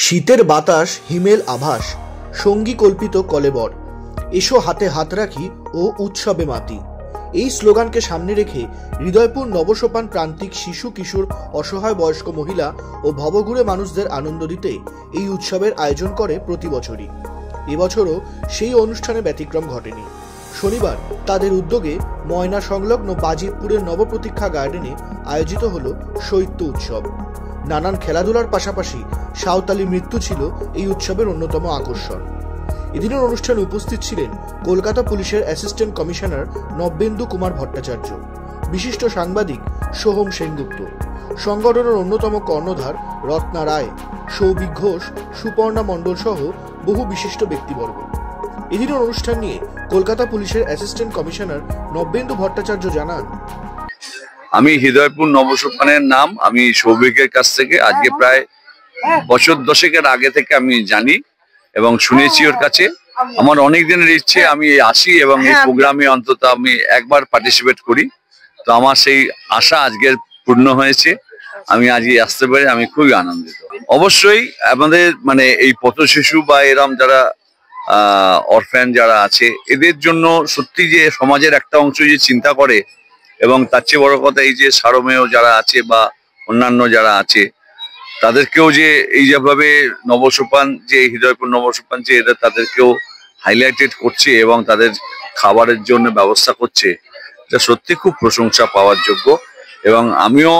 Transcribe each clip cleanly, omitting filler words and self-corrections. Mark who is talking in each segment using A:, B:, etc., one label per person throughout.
A: শীতের বাতাস, হিমেল আভাস, সঙ্গী কল্পিত কলেবর, এসো হাতে হাত রাখি ও উৎসবে মাতি। এই স্লোগানকে সামনে রেখে হৃদয়পুর নবসোপান প্রান্তিক শিশু কিশোর, অসহায় বয়স্ক মহিলা ও ভবঘুরে মানুষদের আনন্দ দিতে এই উৎসবের আয়োজন করে প্রতি বছরই। এবছরও সেই অনুষ্ঠানে ব্যতিক্রম ঘটেনি। শনিবার তাদের উদ্যোগে ময়না সংলগ্ন বাজিতপুরের নবপ্রতীক্ষা গার্ডেনে আয়োজিত হল শৈত্য উৎসব। নানান খেলাধুলার পাশাপাশি সাঁওতালি নৃত্য ছিল এই উৎসবের অন্যতম আকর্ষণ। এদিনের অনুষ্ঠানে উপস্থিত ছিলেন কলকাতা পুলিশের অ্যাসিস্ট্যান্ট কমিশনার নব্যেন্দু কুমার ভট্টাচার্য, বিশিষ্ট সাংবাদিক সোহম সেনগুপ্ত, সংগঠনের অন্যতম কর্ণধার রত্না রায়, সৌভিক ঘোষ, সুপর্ণা মণ্ডল সহ বহু বিশিষ্ট ব্যক্তিবর্গ। এদিনের অনুষ্ঠান নিয়ে কলকাতা পুলিশের অ্যাসিস্ট্যান্ট কমিশনার নব্যেন্দু ভট্টাচার্য জানান,
B: আমি হৃদয়পুর নবসোপানের নাম আমি সৌভিকের কাছ থেকে আজকে প্রায় বছর দশেকের আগে থেকে আমি জানি এবং শুনেছি ওর কাছে। আমার অনেক দিনের ইচ্ছে আমি আসি এবং এই প্রোগ্রামে অন্তত আমি একবার পার্টিসিপেট করি। তো আমার সেই আশা আজকের পূর্ণ হয়েছে। আমি আজকে আসতে পারি, আমি খুবই আনন্দিত। অবশ্যই আমাদের এই পথ শিশু বা এরম যারা অরফ্যান যারা আছে, এদের জন্য সত্যি যে সমাজের একটা অংশ যে চিন্তা করে, এবং তার চেয়ে বড় কথা এই যে সারমেয় যারা আছে বা অন্যান্য যারা আছে তাদেরকেও যে এই যেভাবে নবসোপান যে হৃদয়পুর নবসোপান যে এরা তাদেরকেও হাইলাইটেড করছে এবং তাদের খাবারের জন্য ব্যবস্থা করছে, এটা সত্যি খুব প্রশংসা পাওয়ার যোগ্য। এবং আমিও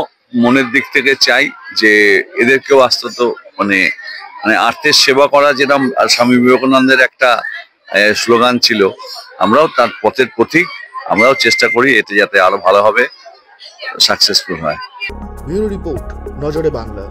B: মনের দিক থেকে চাই যে এদেরকেও আস্তে তো আর্তের সেবা করা, যেটা স্বামী বিবেকানন্দের একটা স্লোগান ছিল, আমরাও তার পথের পথিক। আমরাও চেষ্টা করি এতে যাতে আরো ভালোভাবে সাকসেসফুল হয়।
A: ব্যুরো রিপোর্ট, নজরে বাংলা।